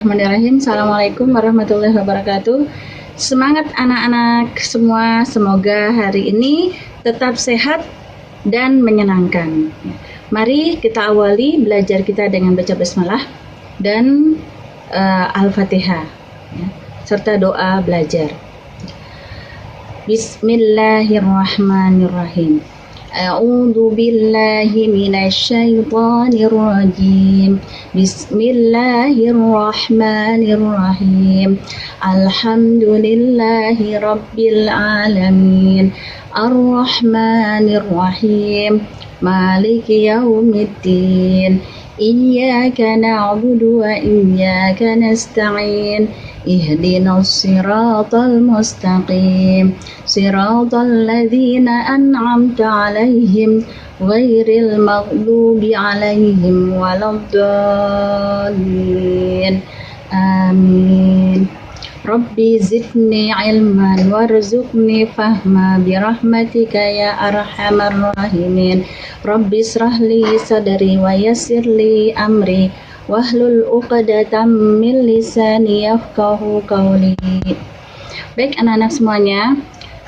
Bismillahirrahmanirrahim. Assalamualaikum warahmatullahi wabarakatuh. Semangat anak-anak semua, semoga hari ini tetap sehat dan menyenangkan. Mari kita awali belajar kita dengan baca basmalah dan Al-Fatihah, serta doa belajar. Bismillahirrahmanirrahim. A'udzu billahi minasyaitonir rajim. Bismillahirrahmanirrahim. Alhamdulillahi rabbil alamin. Arrahmanirrahim. Maliki yaumiddin. Iyyaka na'budu wa iyyaka nasta'in. Ihdinas siratal mustaqim. Siratal ladzina an'amta 'alaihim ghairil maghdubi 'alaihim waladdallin. Amin. Rabbi zidni ilman warzuqni fahma birahmatika ya arhamar rahimin. Rabbi israhli sadri wa yassirli amri wahlul 'uqdatam min lisani yafqahu qawli. Baik anak-anak semuanya,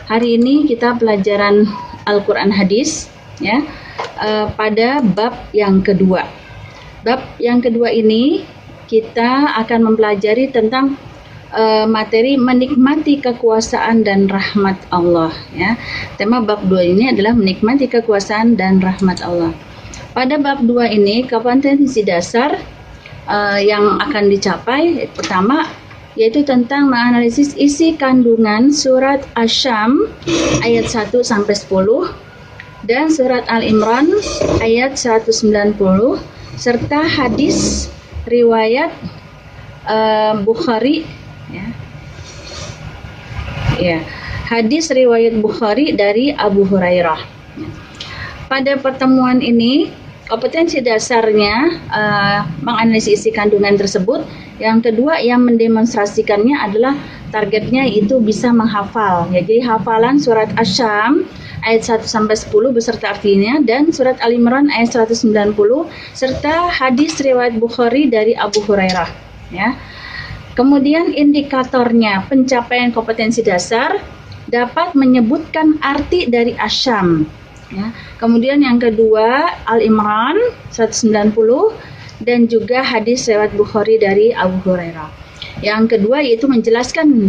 hari ini kita pelajaran Al-Quran Hadis ya, pada bab yang kedua. Bab yang kedua ini kita akan mempelajari tentang materi menikmati kekuasaan dan rahmat Allah ya. Tema bab 2 ini adalah menikmati kekuasaan dan rahmat Allah. Pada bab 2 ini kompetensi dasar yang akan dicapai pertama yaitu tentang menganalisis isi kandungan surat Asy-Syam ayat 1 sampai 10 dan surat Al-Imran ayat 190 serta hadis riwayat Bukhari hadis riwayat Bukhari dari Abu Hurairah. Pada pertemuan ini kompetensi dasarnya menganalisis isi kandungan tersebut. Yang kedua yang mendemonstrasikannya adalah targetnya itu bisa menghafal ya. Jadi hafalan surat Asy-Syam ayat 1 sampai 10 beserta artinya dan surat Al-Imran ayat 190 serta hadis riwayat Bukhari dari Abu Hurairah ya. Kemudian indikatornya pencapaian kompetensi dasar dapat menyebutkan arti dari Asy-Syam ya. Kemudian yang kedua Al-Imran 190 dan juga hadis riwayat Bukhari dari Abu Hurairah. Yang kedua yaitu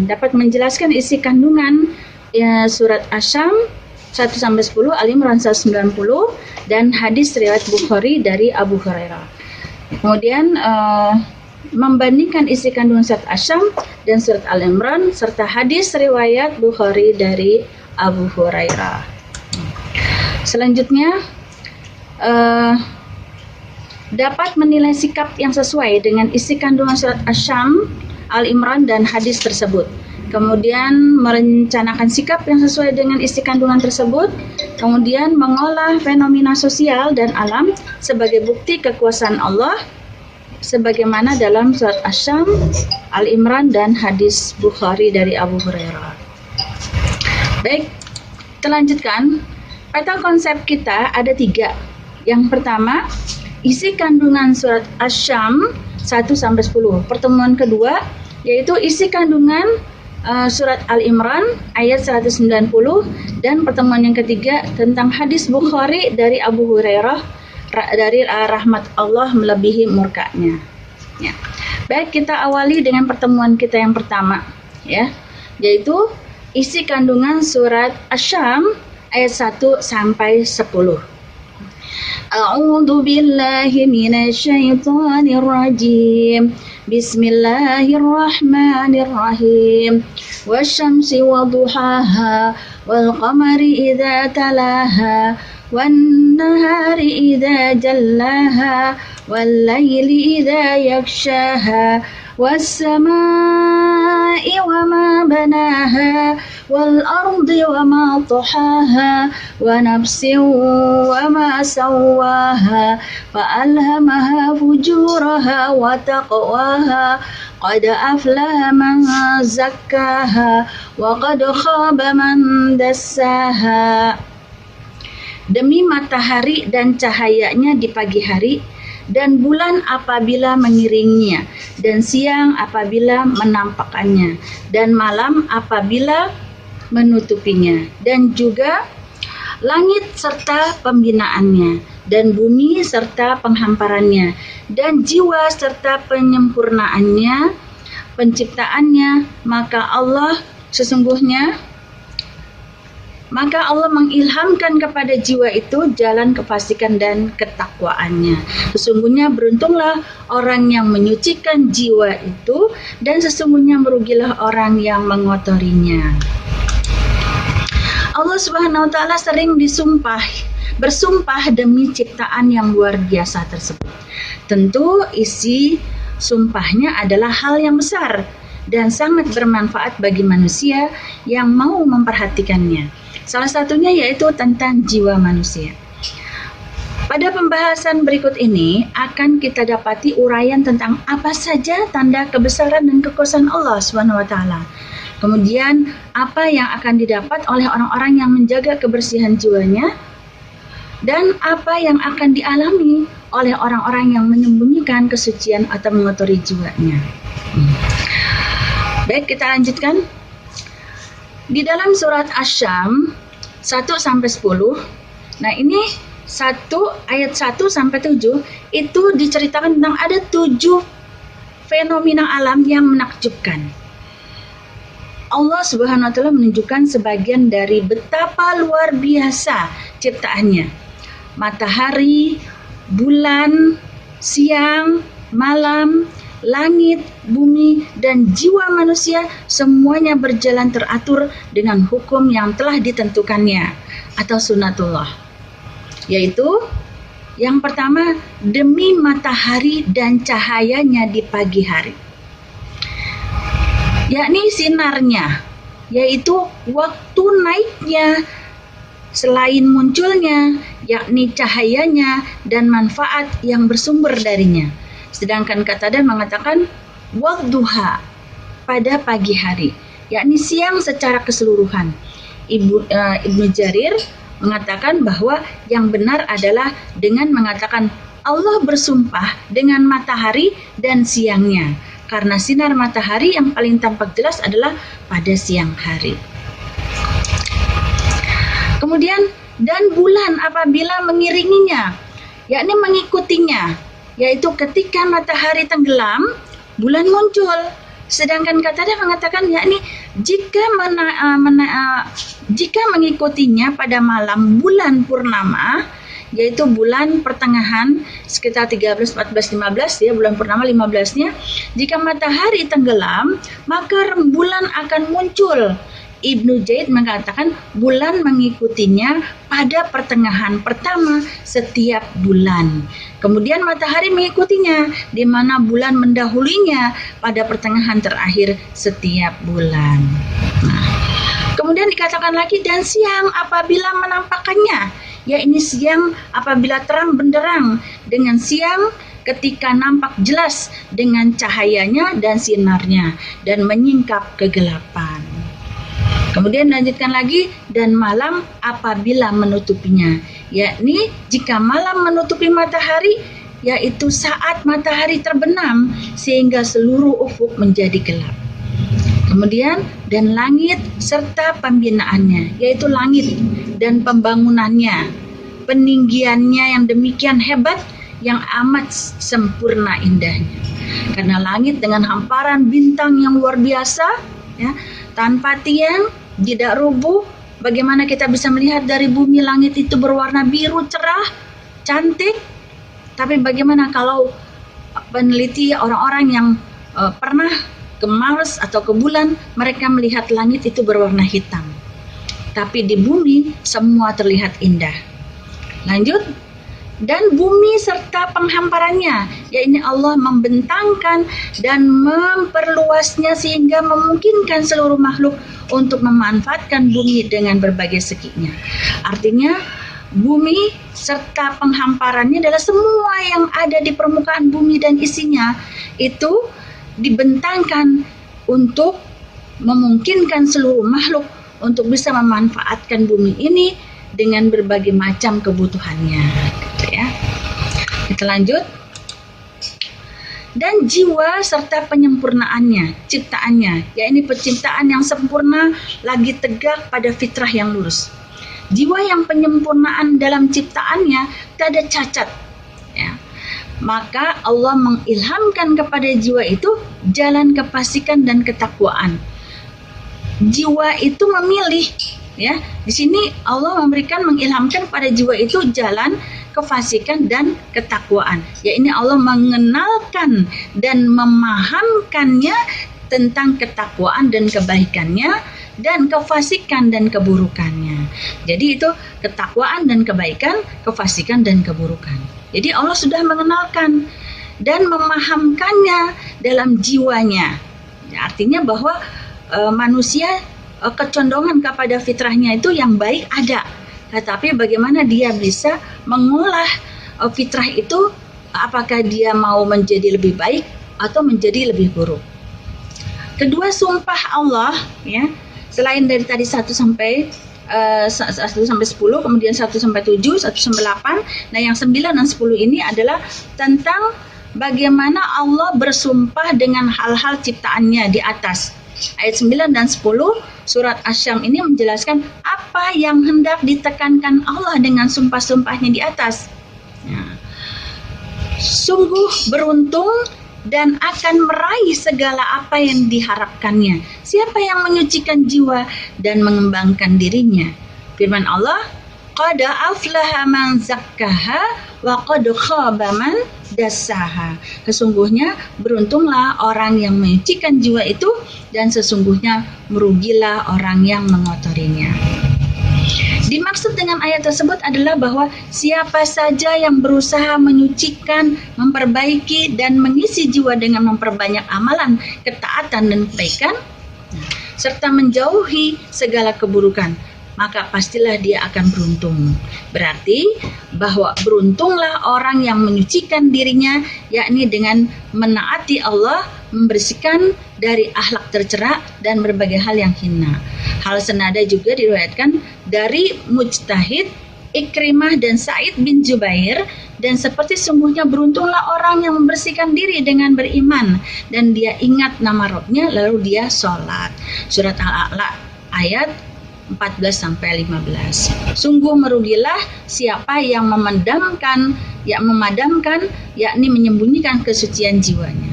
dapat menjelaskan isi kandungan ya, surat Asy-Syam 1 sampai 10, Al-Imran 190 dan hadis riwayat Bukhari dari Abu Hurairah. Kemudian membandingkan isi kandungan surat Asy-Syam dan surat Al-Imran serta hadis riwayat Bukhari dari Abu Hurairah. Selanjutnya dapat menilai sikap yang sesuai dengan isi kandungan surat Asy-Syam, Al-Imran dan hadis tersebut. Kemudian merencanakan sikap yang sesuai dengan isi kandungan tersebut. Kemudian mengolah fenomena sosial dan alam sebagai bukti kekuasaan Allah sebagaimana dalam surat Asy-Syam, Al-Imran dan hadis Bukhari dari Abu Hurairah. Baik, kita lanjutkan. Pada konsep kita ada 3. Yang pertama, isi kandungan surat Asy-Syam 1 sampai 10. Pertemuan kedua yaitu isi kandungan surat Al-Imran ayat 190 dan pertemuan yang ketiga tentang hadis Bukhari dari Abu Hurairah dari rahmat Allah melebihi murkanya. Ya. Baik, kita awali dengan pertemuan kita yang pertama ya, yaitu isi kandungan surat Asy-Syam ayat 1 sampai 10. A'udzu billahi minasyaitonir rajim. Bismillahirrahmanirrahim. Wasyamsi wadduhaha wal qamari idza talaha wan nahari idza jallaha wal laili idza yaghshaha was samaa'i wama banaha wal ardi wama tahaha wa nafsin wama sawwaha fa alhamaha fujuraha wa taqwaha qad aflaha man zakkaha wa qad khaba man dassaha. Demi matahari dan cahayanya di pagi hari dan bulan apabila mengiringinya, dan siang apabila menampakkannya, dan malam apabila menutupinya, dan juga langit serta pembinaannya, dan bumi serta penghamparannya, dan jiwa serta penyempurnaannya, penciptaannya, maka Allah mengilhamkan kepada jiwa itu jalan kefasikan dan ketakwaannya. Sesungguhnya beruntunglah orang yang menyucikan jiwa itu, dan sesungguhnya merugilah orang yang mengotorinya. Allah Subhanahu wa taala sering bersumpah demi ciptaan yang luar biasa tersebut. Tentu isi sumpahnya adalah hal yang besar dan sangat bermanfaat bagi manusia yang mau memperhatikannya. Salah satunya yaitu tentang jiwa manusia. Pada pembahasan berikut ini akan kita dapati uraian tentang apa saja tanda kebesaran dan kekuasaan Allah Subhanahu wa taala. Kemudian apa yang akan didapat oleh orang-orang yang menjaga kebersihan jiwanya, dan apa yang akan dialami oleh orang-orang yang menyembunyikan kesucian atau mengotori jiwanya. Baik, kita lanjutkan. Di dalam surat Asy-Syams 1-10, nah ini ayat 1-7 itu diceritakan tentang ada 7 fenomena alam yang menakjubkan. Allah Subhanahu wa taala menunjukkan sebagian dari betapa luar biasa ciptaannya. Matahari, bulan, siang, malam, langit, bumi, dan jiwa manusia semuanya berjalan teratur dengan hukum yang telah ditentukannya atau sunatullah. Yaitu yang pertama, demi matahari dan cahayanya di pagi hari, yakni sinarnya, yaitu waktu naiknya, selain munculnya, yakni cahayanya dan manfaat yang bersumber darinya. Sedangkan Qatadah mengatakan wadduha, pada pagi hari, yakni siang secara keseluruhan. Ibnu Jarir mengatakan bahwa yang benar adalah dengan mengatakan Allah bersumpah dengan matahari dan siangnya, karena sinar matahari yang paling tampak jelas adalah pada siang hari. Kemudian, dan bulan apabila mengiringinya, yakni mengikutinya, yaitu ketika matahari tenggelam, bulan muncul. Sedangkan Qatadah mengatakan yakni jika mengikutinya pada malam bulan purnama, yaitu bulan pertengahan sekitar 13, 14, 15 ya, bulan purnama 15-nya, jika matahari tenggelam, maka rembulan akan muncul. Ibnu Zaid mengatakan bulan mengikutinya pada pertengahan pertama setiap bulan. Kemudian matahari mengikutinya, di mana bulan mendahulunya pada pertengahan terakhir setiap bulan. Nah, kemudian dikatakan lagi, dan siang apabila menampakkannya, yakni siang apabila terang benderang, dengan siang ketika nampak jelas dengan cahayanya dan sinarnya dan menyingkap kegelapan. Kemudian lanjutkan lagi, dan malam apabila menutupinya, yakni jika malam menutupi matahari, yaitu saat matahari terbenam sehingga seluruh ufuk menjadi gelap. Kemudian, dan langit serta pembinaannya, yaitu langit dan pembangunannya, peninggiannya yang demikian hebat, yang amat sempurna indahnya. Karena langit dengan hamparan bintang yang luar biasa, ya, tanpa tiang, tidak rubuh. Bagaimana kita bisa melihat dari bumi, langit itu berwarna biru cerah, cantik. Tapi bagaimana kalau peneliti, orang-orang yang pernah ke Mars atau ke bulan, mereka melihat langit itu berwarna hitam. Tapi di bumi semua terlihat indah. Lanjut. Dan bumi serta penghamparannya, yakni Allah membentangkan dan memperluasnya sehingga memungkinkan seluruh makhluk untuk memanfaatkan bumi dengan berbagai seginya. Artinya bumi serta penghamparannya adalah semua yang ada di permukaan bumi dan isinya itu dibentangkan untuk memungkinkan seluruh makhluk untuk bisa memanfaatkan bumi ini dengan berbagai macam kebutuhannya, gitu ya. Kita lanjut. dan jiwa serta penyempurnaannya, ciptaannya, yakni penciptaan yang sempurna lagi tegak pada fitrah yang lurus. Jiwa yang penyempurnaan dalam ciptaannya tak ada cacat, ya. Maka Allah mengilhamkan kepada jiwa itu jalan kefasikan dan ketakwaan. Jiwa itu memilih, ya. Di sini Allah mengilhamkan pada jiwa itu jalan kefasikan dan ketakwaan. Ya, ini Allah mengenalkan dan memahamkannya tentang ketakwaan dan kebaikannya dan kefasikan dan keburukannya. Jadi itu ketakwaan dan kebaikan, kefasikan dan keburukan. Jadi Allah sudah mengenalkan dan memahamkannya dalam jiwanya. Ya, artinya bahwa manusia kecondongan kepada fitrahnya itu yang baik ada. Tetapi bagaimana dia bisa mengolah fitrah itu, apakah dia mau menjadi lebih baik atau menjadi lebih buruk. Kedua sumpah Allah, ya, selain dari tadi 1 sampai 10, kemudian 1 sampai 7, 1 sampai 8. Nah, yang 9 dan 10 ini adalah tentang bagaimana Allah bersumpah dengan hal-hal ciptaannya di atas. Ayat 9 dan 10 surat Asy-Syam ini menjelaskan apa yang hendak ditekankan Allah dengan sumpah-sumpahnya di atas. Nah, sungguh beruntung dan akan meraih segala apa yang diharapkannya siapa yang menyucikan jiwa dan mengembangkan dirinya. Firman Allah, qad aflaha man zakkaha wa qad khaba man dassaha. Sesungguhnya beruntunglah orang yang menyucikan jiwa itu dan sesungguhnya merugilah orang yang mengotorinya. Dimaksud dengan ayat tersebut adalah bahwa siapa saja yang berusaha menyucikan, memperbaiki dan mengisi jiwa dengan memperbanyak amalan, ketaatan dan kebaikan serta menjauhi segala keburukan, maka pastilah dia akan beruntung. Berarti bahwa beruntunglah orang yang menyucikan dirinya, yakni dengan menaati Allah, membersihkan dari akhlak tercela dan berbagai hal yang hina. Hal senada juga diriwayatkan dari Mujtahid, Ikrimah dan Sa'id bin Jubair, dan seperti sungguhnya beruntunglah orang yang membersihkan diri dengan beriman dan dia ingat nama Rabbnya lalu dia sholat. Surat Al-A'la ayat 14 sampai 15. Sungguh merugilah siapa yang memadamkan, yakni menyembunyikan kesucian jiwanya.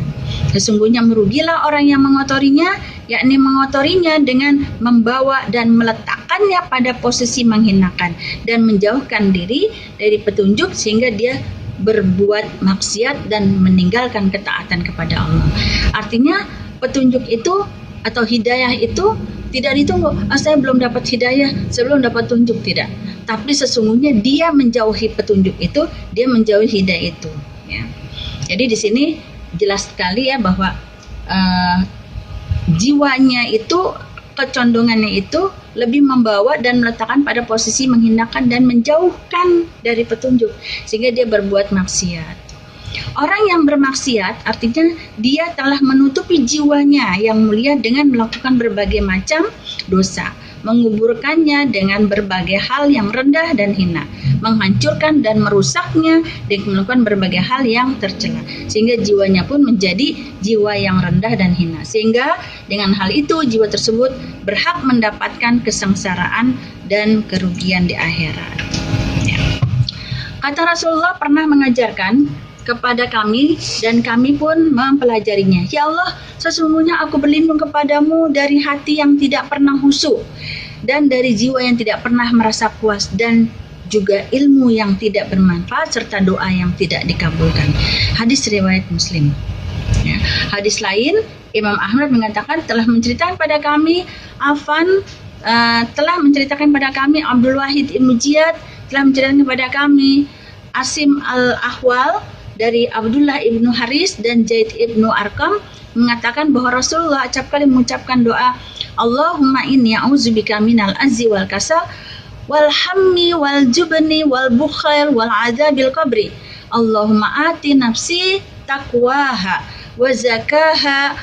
Sesungguhnya merugilah orang yang mengotorinya, yakni mengotorinya dengan membawa dan meletakkannya pada posisi menghinakan dan menjauhkan diri dari petunjuk sehingga dia berbuat maksiat dan meninggalkan ketaatan kepada Allah. Artinya petunjuk itu atau hidayah itu tidak ditunggu. Saya belum dapat hidayah, saya belum dapat tunjuk, tidak. Tapi sesungguhnya dia menjauhi petunjuk itu, dia menjauhi hidayah itu. Ya. Jadi di sini jelas sekali ya bahwa jiwanya itu, kecondongannya itu lebih membawa dan meletakkan pada posisi menghinakan dan menjauhkan dari petunjuk sehingga dia berbuat maksiat. Orang yang bermaksiat artinya dia telah menutupi jiwanya yang mulia dengan melakukan berbagai macam dosa, menguburkannya dengan berbagai hal yang rendah dan hina, menghancurkan dan merusaknya dengan melakukan berbagai hal yang tercela, sehingga jiwanya pun menjadi jiwa yang rendah dan hina, sehingga dengan hal itu jiwa tersebut berhak mendapatkan kesengsaraan dan kerugian di akhirat. Ya. Kata Rasulullah pernah mengajarkan kepada kami dan kami pun mempelajarinya. Ya Allah, sesungguhnya aku berlindung kepadamu dari hati yang tidak pernah khusyuk dan dari jiwa yang tidak pernah merasa puas dan juga ilmu yang tidak bermanfaat serta doa yang tidak dikabulkan. Hadis riwayat Muslim. Ya. Hadis lain Imam Ahmad mengatakan telah menceritakan pada kami Abdul Wahid Ibnu Ziyad, telah menceritakan kepada kami Asim al-Ahwal dari Abdullah ibnu Haris dan Zaid ibnu Arqam mengatakan bahwa Rasulullah acap kali mengucapkan doa, Allahumma inni a'udzubika minal azzi wal kasal wal hammi wal jubni wal bukhail wal adzabil qabri. Allahumma ati nafsi taqwaha wa zakaha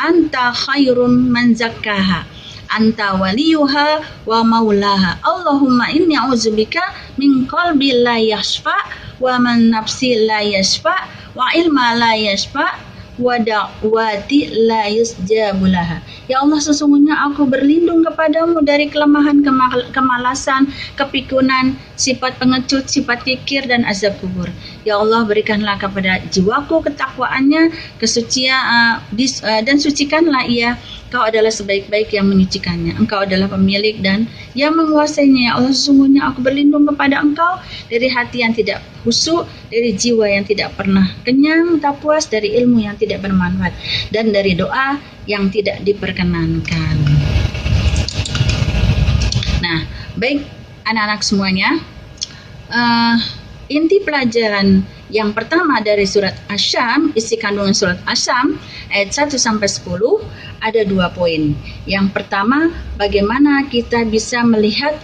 anta khairum man zakkaha anta waliyuha wa maulaha. Allahumma inni a'udzubika min qalbi la yashfa wa man nafsi la yashfa wa ilma la yashfa wa da'wati la yusjabu laha. Ya Allah, sesungguhnya aku berlindung kepadamu dari kelemahan, kemalasan, kepikunan, sifat pengecut, sifat kikir, dan azab kubur. Ya Allah, berikanlah kepada jiwaku ketakwaannya, kesucian, dan sucikanlah ia. Kau adalah sebaik-baik yang menyucikannya. Engkau adalah pemilik dan yang menguasainya. Ya Allah, sesungguhnya aku berlindung kepada Engkau dari hati yang tidak khusyuk, dari jiwa yang tidak pernah kenyang, tak puas, dari ilmu yang tidak bermanfaat, dan dari doa yang tidak diperkenankan. Nah, baik anak-anak semuanya, inti pelajaran yang pertama dari surat Asy-Syam, isi kandungan surat Asy-Syam ayat 1 sampai 10 ada 2 poin. Yang pertama, bagaimana kita bisa melihat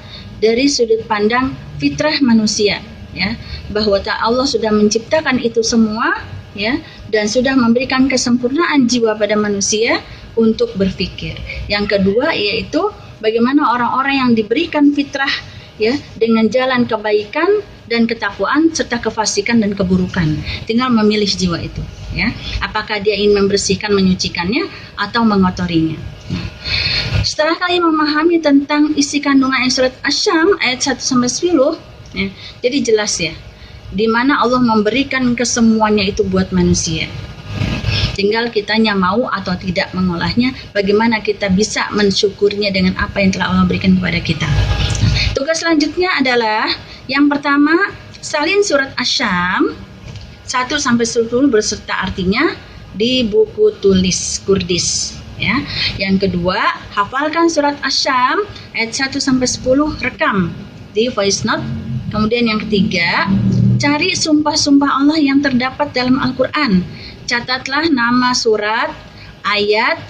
dari sudut pandang fitrah manusia, ya, bahwa Allah sudah menciptakan itu semua, ya, dan sudah memberikan kesempurnaan jiwa pada manusia untuk berpikir. Yang kedua yaitu bagaimana orang-orang yang diberikan fitrah, ya, dengan jalan kebaikan dan ketakwaan serta kefasikan dan keburukan, tinggal memilih jiwa itu, ya, apakah dia ingin membersihkan, menyucikannya, atau mengotorinya. Setelah kalian memahami tentang isi kandungan surat Asy-Syam ayat 1 sampai 10, ya, jadi jelas ya, di mana Allah memberikan kesemuanya itu buat manusia. Tinggal kitanya mau atau tidak mengolahnya, bagaimana kita bisa mensyukurnya dengan apa yang telah Allah berikan kepada kita. Tugas selanjutnya adalah yang pertama, salin surat Asy-Syam 1 sampai 10 berserta artinya di buku tulis Kurdis, ya. Yang kedua, hafalkan surat Asy-Syam ayat 1 sampai 10 rekam di voice note. Kemudian yang ketiga, cari sumpah-sumpah Allah yang terdapat dalam Al-Qur'an. Catatlah nama surat, ayat,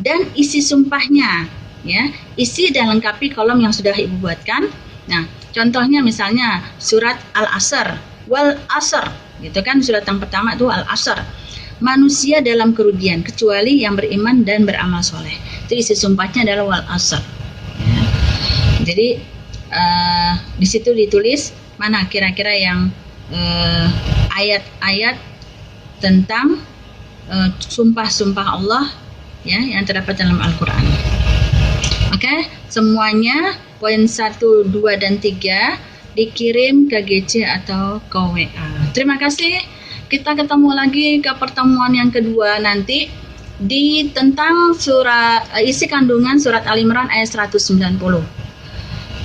dan isi sumpahnya, ya. Isi dan lengkapi kolom yang sudah Ibu buatkan. Nah, contohnya misalnya surat Al-Asr, wal asr, gitu kan, surat yang pertama itu Al-Asr. Manusia dalam kerugian kecuali yang beriman dan beramal soleh. Itu isi sumpahnya adalah wal asr. Ya. Jadi di situ ditulis mana kira-kira yang ayat-ayat tentang sumpah-sumpah Allah, ya, yang terdapat dalam Al-Quran. Oke, semuanya poin 1, 2, dan 3 dikirim ke GC atau ke WA. Terima kasih. Kita ketemu lagi ke pertemuan yang kedua nanti di tentang isi kandungan surat Al-Imran ayat 190.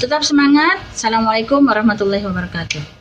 Tetap semangat. Assalamualaikum warahmatullahi wabarakatuh.